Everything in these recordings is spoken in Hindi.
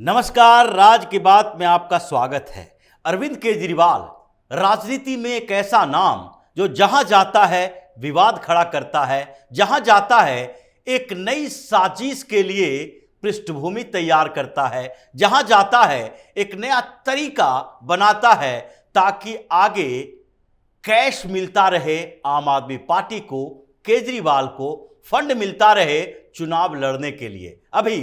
नमस्कार, राज की बात में आपका स्वागत है। अरविंद केजरीवाल राजनीति में एक ऐसा नाम जो जहां जाता है विवाद खड़ा करता है, जहां जाता है एक नई साजिश के लिए पृष्ठभूमि तैयार करता है, जहां जाता है एक नया तरीका बनाता है ताकि आगे कैश मिलता रहे आम आदमी पार्टी को, केजरीवाल को फंड मिलता रहे चुनाव लड़ने के लिए। अभी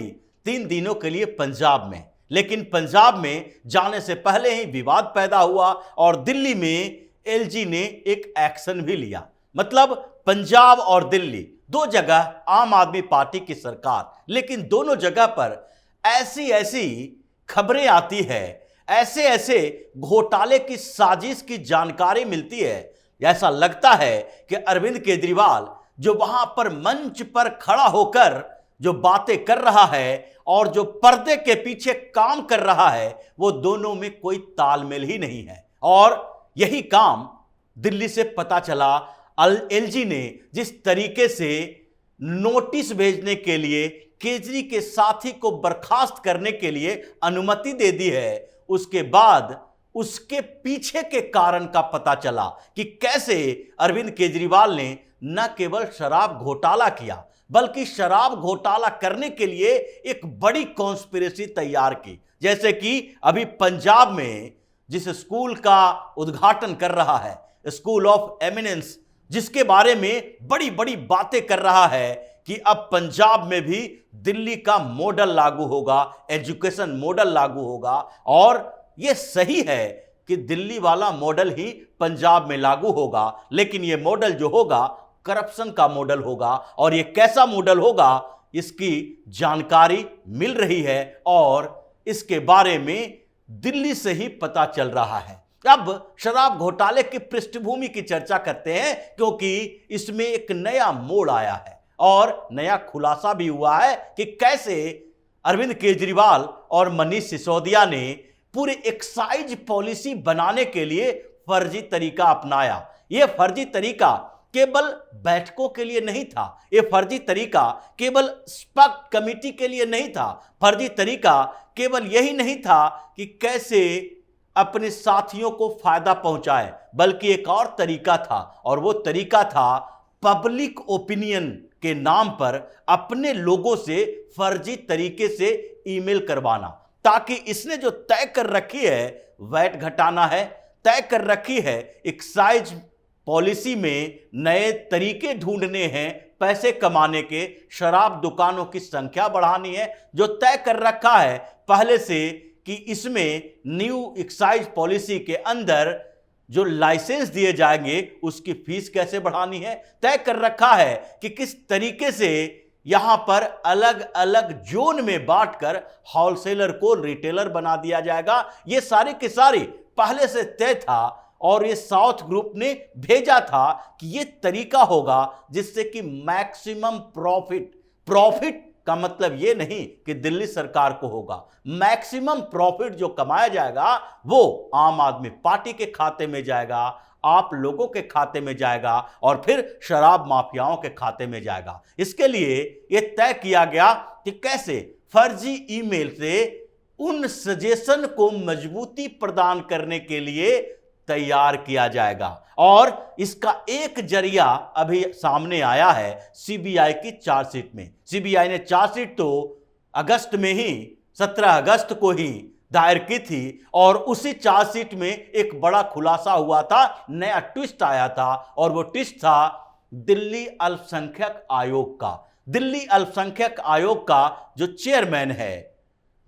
3 दिनों के लिए पंजाब में, लेकिन पंजाब में जाने से पहले ही विवाद पैदा हुआ और दिल्ली में एलजी ने एक एक्शन भी लिया। मतलब पंजाब और दिल्ली दो जगह आम आदमी पार्टी की सरकार, लेकिन दोनों जगह पर ऐसी ऐसी खबरें आती है, ऐसे ऐसे घोटाले की साजिश की जानकारी मिलती है। ऐसा लगता है कि अरविंद केजरीवाल जो वहां पर मंच पर खड़ा होकर जो बातें कर रहा है और जो पर्दे के पीछे काम कर रहा है, वो दोनों में कोई तालमेल ही नहीं है। और यही काम दिल्ली से पता चला। एलजी ने जिस तरीके से नोटिस भेजने के लिए केजरी के साथी को बर्खास्त करने के लिए अनुमति दे दी है, उसके बाद उसके पीछे के कारण का पता चला कि कैसे अरविंद केजरीवाल ने न केवल शराब घोटाला किया, बल्कि शराब घोटाला करने के लिए एक बड़ी कॉन्स्पिरेसी तैयार की। जैसे कि अभी पंजाब में जिस स्कूल का उद्घाटन कर रहा है, स्कूल ऑफ एमिनेंस, जिसके बारे में बड़ी बड़ी बातें कर रहा है कि अब पंजाब में भी दिल्ली का मॉडल लागू होगा, एजुकेशन मॉडल लागू होगा। और यह सही है कि दिल्ली वाला मॉडल ही पंजाब में लागू होगा, लेकिन यह मॉडल जो होगा करप्शन का मॉडल होगा। और यह कैसा मॉडल होगा, इसकी जानकारी मिल रही है और इसके बारे में दिल्ली से ही पता चल रहा है। अब शराब घोटाले की पृष्ठभूमि की चर्चा करते हैं, क्योंकि इसमें एक नया मोड़ आया है और नया खुलासा भी हुआ है कि कैसे अरविंद केजरीवाल और मनीष सिसोदिया ने पूरे एक्साइज पॉलिसी बनाने के लिए फर्जी तरीका अपनाया। यह फर्जी तरीका केवल बैठकों के लिए नहीं था, यह फर्जी तरीका केवल स्पष्ट कमेटी के लिए नहीं था, फर्जी तरीका केवल यही नहीं था कि कैसे अपने साथियों को फायदा पहुंचाए, बल्कि एक और तरीका था, और वो तरीका था पब्लिक ओपिनियन के नाम पर अपने लोगों से फर्जी तरीके से ईमेल करवाना, ताकि इसने जो तय कर रखी है वैट घटाना है, तय कर रखी है एक्साइज पॉलिसी में नए तरीके ढूंढने हैं पैसे कमाने के, शराब दुकानों की संख्या बढ़ानी है, जो तय कर रखा है पहले से कि इसमें न्यू एक्साइज पॉलिसी के अंदर जो लाइसेंस दिए जाएंगे उसकी फीस कैसे बढ़ानी है, तय कर रखा है कि किस तरीके से यहां पर अलग अलग जोन में बांटकर होलसेलर को रिटेलर बना दिया जाएगा। ये सारी की सारी पहले से तय था और ये साउथ ग्रुप ने भेजा था कि ये तरीका होगा जिससे कि मैक्सिमम प्रॉफिट का मतलब ये नहीं कि दिल्ली सरकार को होगा, मैक्सिमम प्रॉफिट जो कमाया जाएगा वो आम आदमी पार्टी के खाते में जाएगा, आप लोगों के खाते में जाएगा और फिर शराब माफियाओं के खाते में जाएगा। इसके लिए यह तय किया गया कि कैसे फर्जी ईमेल से उन सजेशन को मजबूती प्रदान करने के लिए तैयार किया जाएगा। और इसका एक जरिया अभी सामने आया है सीबीआई की चार्जशीट में। सीबीआई ने चार्जशीट तो अगस्त में ही 17 अगस्त को ही दायर की थी और उसी चार्जशीट में एक बड़ा खुलासा हुआ था, नया ट्विस्ट आया था, और वो ट्विस्ट था दिल्ली अल्पसंख्यक आयोग का। दिल्ली अल्पसंख्यक आयोग का जो चेयरमैन है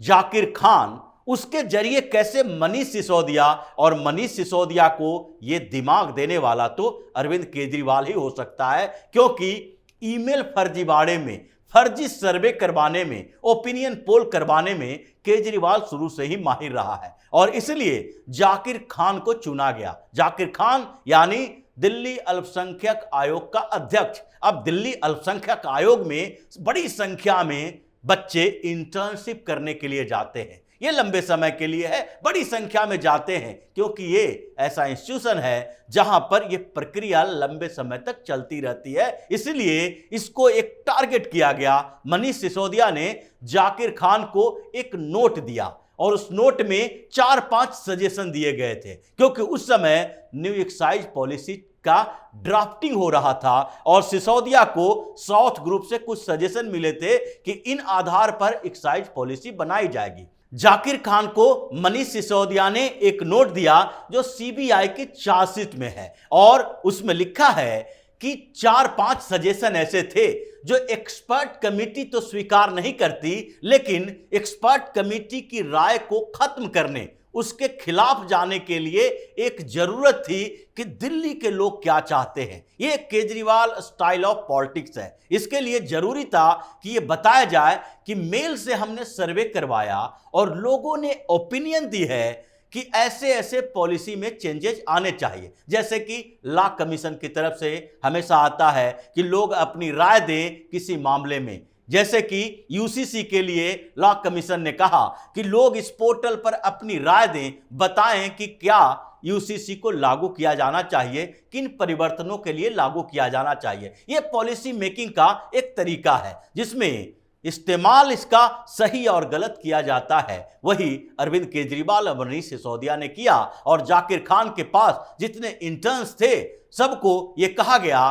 जाकिर खान, उसके जरिए कैसे मनीष सिसोदिया, और मनीष सिसोदिया को यह दिमाग देने वाला तो अरविंद केजरीवाल ही हो सकता है, क्योंकि ईमेल फर्जीवाड़े में, फर्जी सर्वे करवाने में, ओपिनियन पोल करवाने में केजरीवाल शुरू से ही माहिर रहा है और इसलिए जाकिर खान को चुना गया। जाकिर खान यानी दिल्ली अल्पसंख्यक आयोग का अध्यक्ष। अब दिल्ली अल्पसंख्यक आयोग में बड़ी संख्या में बच्चे इंटर्नशिप करने के लिए जाते हैं। ये लंबे समय के लिए है, बड़ी संख्या में जाते हैं क्योंकि ये ऐसा इंस्टीट्यूशन है जहां पर ये प्रक्रिया लंबे समय तक चलती रहती है, इसलिए इसको एक टारगेट किया गया। मनीष सिसोदिया ने जाकिर खान को एक नोट दिया और उस नोट में 4-5 सजेशन दिए गए थे क्योंकि उस समय न्यू एक्साइज पॉलिसी का ड्राफ्टिंग हो रहा था और सिसोदिया को साउथ ग्रुप से कुछ सजेशन मिले थे कि इन आधार पर एक्साइज पॉलिसी बनाई जाएगी। जाकिर खान को मनीष सिसोदिया ने एक नोट दिया जो सीबीआई के चार्जशीट में है और उसमें लिखा है कि 4-5 सजेशन ऐसे थे जो एक्सपर्ट कमेटी तो स्वीकार नहीं करती, लेकिन एक्सपर्ट कमेटी की राय को खत्म करने, उसके खिलाफ जाने के लिए एक जरूरत थी कि दिल्ली के लोग क्या चाहते हैं। ये केजरीवाल स्टाइल ऑफ पॉलिटिक्स है। इसके लिए जरूरी था कि ये बताया जाए कि मेल से हमने सर्वे करवाया और लोगों ने ओपिनियन दी है कि ऐसे ऐसे पॉलिसी में चेंजेस आने चाहिए। जैसे कि लॉ कमीशन की तरफ से हमेशा आता है कि लोग अपनी राय दें किसी मामले में, जैसे कि यूसीसी के लिए लॉ कमीशन ने कहा कि लोग इस पोर्टल पर अपनी राय दें, बताएं कि क्या यूसीसी को लागू किया जाना चाहिए, किन परिवर्तनों के लिए लागू किया जाना चाहिए। यह पॉलिसी मेकिंग का एक तरीका है जिसमें इस्तेमाल इसका सही और गलत किया जाता है। वही अरविंद केजरीवाल और मनीष सिसोदिया ने किया और जाकिर खान के पास जितने इंटर्न्स थे सबको यह कहा गया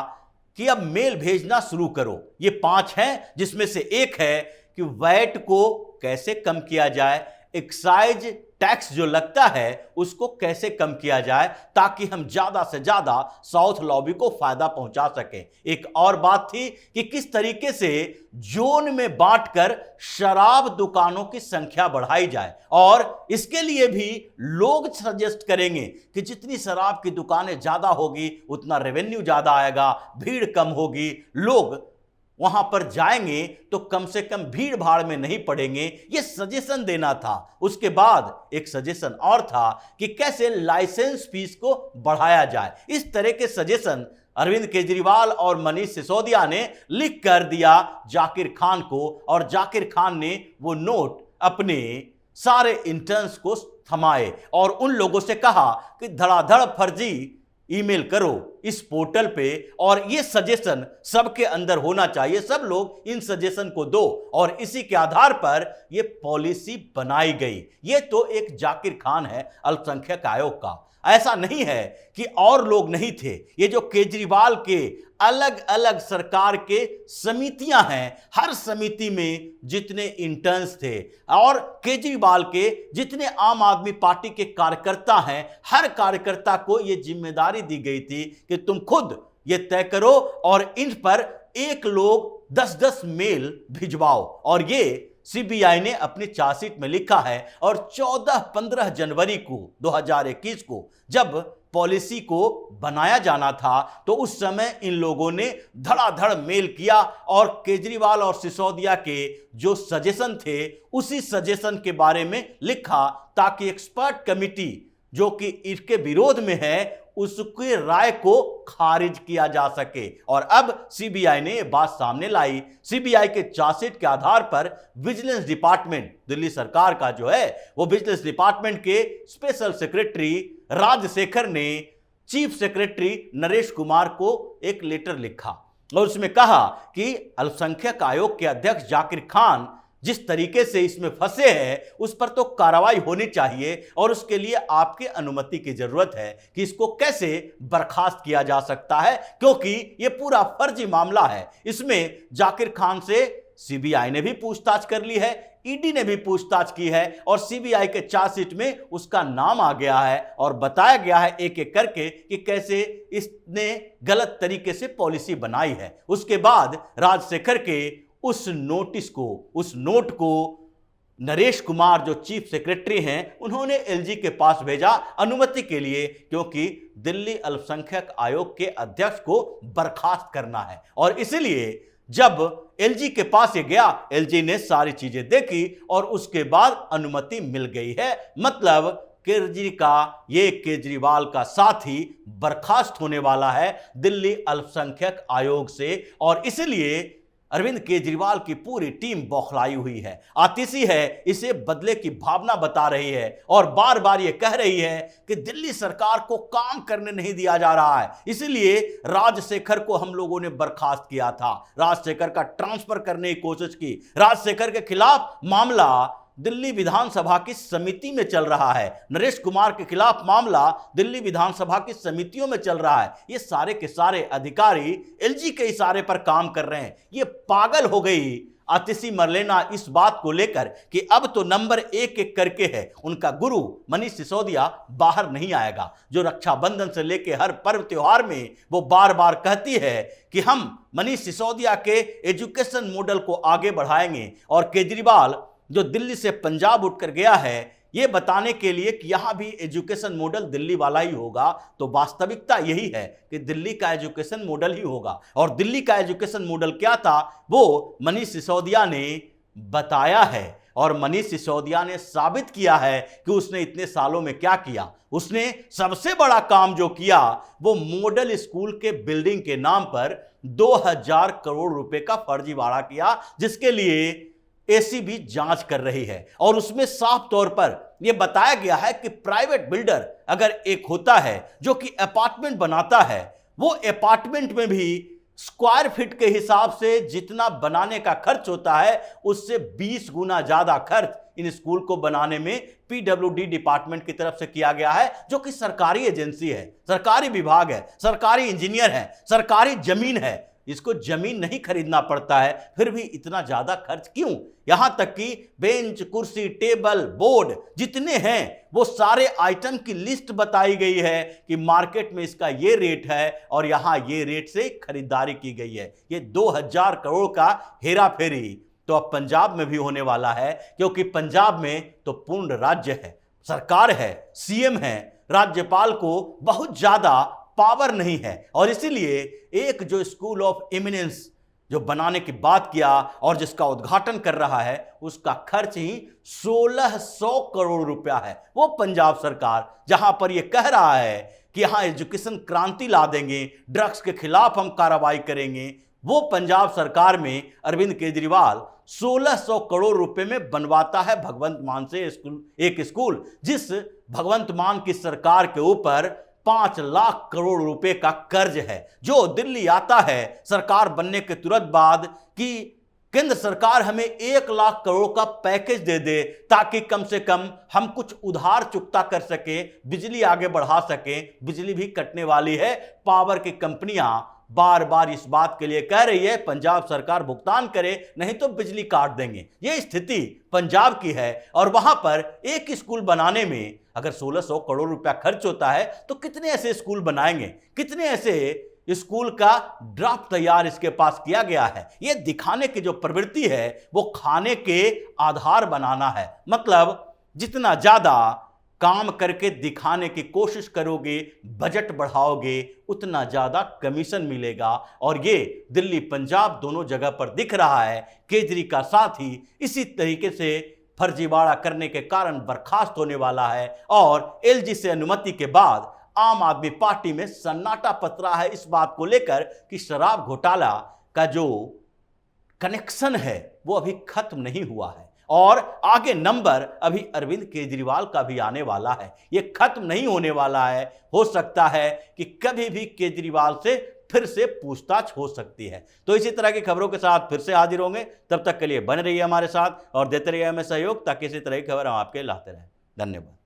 कि अब मेल भेजना शुरू करो। ये 5 हैं जिसमें से एक है कि वैट को कैसे कम किया जाए, एक्साइज टैक्स जो लगता है उसको कैसे कम किया जाए ताकि हम ज्यादा से ज्यादा साउथ लॉबी को फायदा पहुंचा सकें। एक और बात थी कि किस तरीके से जोन में बांटकर शराब दुकानों की संख्या बढ़ाई जाए और इसके लिए भी लोग सजेस्ट करेंगे कि जितनी शराब की दुकानें ज्यादा होगी उतना रेवेन्यू ज्यादा आएगा, भीड़ कम होगी, लोग वहां पर जाएंगे तो कम से कम भीड़ भाड़ में नहीं पड़ेंगे। यह सजेशन देना था। उसके बाद एक सजेशन और था कि कैसे लाइसेंस फीस को बढ़ाया जाए। इस तरह के सजेशन अरविंद केजरीवाल और मनीष सिसोदिया ने लिख कर दिया जाकिर खान को और जाकिर खान ने वो नोट अपने सारे इंटर्न्स को थमाए और उन लोगों से कहा कि धड़ाधड़ फर्जी ईमेल करो इस पोर्टल पे और ये सजेशन सबके अंदर होना चाहिए, सब लोग इन सजेशन को दो और इसी के आधार पर ये पॉलिसी बनाई गई। ये तो एक जाकिर खान है अल्पसंख्यक आयोग का। ऐसा नहीं है कि और लोग नहीं थे। ये जो केजरीवाल के अलग अलग सरकार के समितियां हैं, हर समिति में जितने इंटर्न्स थे और केजरीवाल के जितने आम आदमी पार्टी के कार्यकर्ता हैं, हर कार्यकर्ता को यह जिम्मेदारी दी गई थी कि तुम खुद ये तय करो और इन पर एक लोग 10-10 मेल भिजवाओ। और ये सीबीआई ने अपनी चार्जशीट में लिखा है और 14-15 जनवरी को 2021 को जब पॉलिसी को बनाया जाना था तो उस समय इन लोगों ने धड़ाधड़ मेल किया और केजरीवाल और सिसोदिया के जो सजेशन थे उसी सजेशन के बारे में लिखा ताकि एक्सपर्ट कमेटी जो कि इसके विरोध में है उसकी राय को खारिज किया जा सके। और अब सीबीआई ने यह बात सामने लाई। सीबीआई के चार्जशीट के आधार पर विजिलेंस डिपार्टमेंट दिल्ली सरकार का जो है वो विजिलेंस डिपार्टमेंट के स्पेशल सेक्रेटरी राजशेखर ने चीफ सेक्रेटरी नरेश कुमार को एक लेटर लिखा और उसमें कहा कि अल्पसंख्यक आयोग के अध्यक्ष जाकिर खान जिस तरीके से इसमें फंसे हैं उस पर तो कार्रवाई होनी चाहिए और उसके लिए आपके अनुमति की जरूरत है कि इसको कैसे बर्खास्त किया जा सकता है, क्योंकि यह पूरा फर्जी मामला है। इसमें जाकिर खान से सीबीआई ने भी पूछताछ कर ली है, ईडी ने भी पूछताछ की है और सीबीआई के चार्जशीट में उसका नाम आ गया है और बताया गया है एक एक करके कि कैसे इसने गलत तरीके से पॉलिसी बनाई है। उसके बाद राजशेखर के उस नोट को नरेश कुमार जो चीफ सेक्रेटरी हैं उन्होंने एलजी के पास भेजा अनुमति के लिए, क्योंकि दिल्ली अल्पसंख्यक आयोग के अध्यक्ष को बर्खास्त करना है। और इसलिए जब एलजी के पास ये गया, एलजी ने सारी चीजें देखी और उसके बाद अनुमति मिल गई है। मतलब केजरीवाल का साथी बर्खास्त होने वाला है दिल्ली अल्पसंख्यक आयोग से और इसलिए अरविंद केजरीवाल की पूरी टीम बौखलाई हुई है, आतिशी है, इसे बदले की भावना बता रही है और बार बार यह कह रही है कि दिल्ली सरकार को काम करने नहीं दिया जा रहा है, इसलिए राजशेखर को हम लोगों ने बर्खास्त किया था, राजशेखर का ट्रांसफर करने की कोशिश की। राजशेखर के खिलाफ मामला दिल्ली विधानसभा की समिति में चल रहा है, नरेश कुमार के खिलाफ मामला दिल्ली विधानसभा की समितियों में चल रहा है। ये सारे के सारे अधिकारी एलजी के इशारे पर काम कर रहे हैं। ये पागल हो गई आतिशी मरलेना इस बात को लेकर कि अब तो नंबर एक एक करके है, उनका गुरु मनीष सिसोदिया बाहर नहीं आएगा, जो रक्षाबंधन से लेकर हर पर्व त्योहार में वो बार बार कहती है कि हम मनीष सिसोदिया के एजुकेशन मॉडल को आगे बढ़ाएंगे। और केजरीवाल जो दिल्ली से पंजाब उठकर गया है ये बताने के लिए कि यहां भी एजुकेशन मॉडल दिल्ली वाला ही होगा, तो वास्तविकता यही है कि दिल्ली का एजुकेशन मॉडल ही होगा। और दिल्ली का एजुकेशन मॉडल क्या था वो मनीष सिसोदिया ने बताया है, और मनीष सिसोदिया ने साबित किया है कि उसने इतने सालों में क्या किया। उसने सबसे बड़ा काम जो किया वो मॉडल स्कूल के बिल्डिंग के नाम पर 2000 करोड़ रुपए का फर्जीवाड़ा किया, जिसके लिए एसीबी जांच कर रही है। और उसमें साफ तौर पर यह बताया गया है कि प्राइवेट बिल्डर अगर एक होता है जो कि अपार्टमेंट बनाता है, वो अपार्टमेंट में भी स्क्वायर फीट के हिसाब से जितना बनाने का खर्च होता है उससे 20 गुना ज्यादा खर्च इन स्कूल को बनाने में पीडब्ल्यूडी डिपार्टमेंट की तरफ से किया गया है, जो कि सरकारी एजेंसी है, सरकारी विभाग है, सरकारी इंजीनियर है, सरकारी जमीन है। इसको जमीन नहीं खरीदना पड़ता है, फिर भी इतना ज्यादा खर्च क्यों? यहां तक कि बेंच, कुर्सी, टेबल, बोर्ड जितने हैं वो सारे आइटम की लिस्ट बताई गई है कि मार्केट में इसका ये रेट है और यहां ये रेट से खरीदारी की गई है। ये 2000 करोड़ का हेरा फेरी तो अब पंजाब में भी होने वाला है, क्योंकि पंजाब में तो पूर्ण राज्य है, सरकार है, सीएम है, राज्यपाल को बहुत ज्यादा पावर नहीं है। और इसीलिए एक जो स्कूल ऑफ एमिनेंस जो बनाने की बात किया और जिसका उद्घाटन कर रहा है उसका खर्च ही 1600 करोड़ रुपया है। वो पंजाब सरकार जहां पर यह कह रहा है कि यहां एजुकेशन क्रांति ला देंगे, ड्रग्स के खिलाफ हम कार्रवाई करेंगे, वो पंजाब सरकार में अरविंद केजरीवाल 1600 करोड़ रुपए में बनवाता है भगवंत मान से एक स्कूल, जिस भगवंत मान की सरकार के ऊपर 5 लाख करोड़ रुपए का कर्ज है, जो दिल्ली आता है सरकार बनने के तुरंत बाद कि केंद्र सरकार हमें 1 लाख करोड़ का पैकेज दे दे ताकि कम से कम हम कुछ उधार चुकता कर सके, बिजली आगे बढ़ा सके। बिजली भी कटने वाली है, पावर की कंपनियां बार बार इस बात के लिए कह रही है पंजाब सरकार भुगतान करे नहीं तो बिजली काट देंगे। ये स्थिति पंजाब की है और वहां पर एक स्कूल बनाने में अगर 1600 करोड़ रुपया खर्च होता है तो कितने ऐसे स्कूल बनाएंगे, कितने ऐसे स्कूल का ड्राफ्ट तैयार इसके पास किया गया है। यह दिखाने की जो प्रवृत्ति है वो खाने के आधार बनाना है, मतलब जितना ज्यादा काम करके दिखाने की कोशिश करोगे, बजट बढ़ाओगे, उतना ज्यादा कमीशन मिलेगा। और ये दिल्ली पंजाब दोनों जगह पर दिख रहा है। केजरी का साथी इसी तरीके से फर्जीवाड़ा करने के कारण बर्खास्त होने वाला है और एलजी से अनुमति के बाद आम आदमी पार्टी में सन्नाटा पसरा है इस बात को लेकर कि शराब घोटाला का जो कनेक्शन है वो अभी खत्म नहीं हुआ है और आगे नंबर अभी अरविंद केजरीवाल का भी आने वाला है। ये खत्म नहीं होने वाला है। हो सकता है कि कभी भी केजरीवाल से फिर से पूछताछ हो सकती है। तो इसी तरह की खबरों के साथ फिर से हाजिर होंगे, तब तक के लिए बने रहिए हमारे साथ और देते रहिए हमें सहयोग ताकि इसी तरह की खबर हम आपके लाते रहें। धन्यवाद।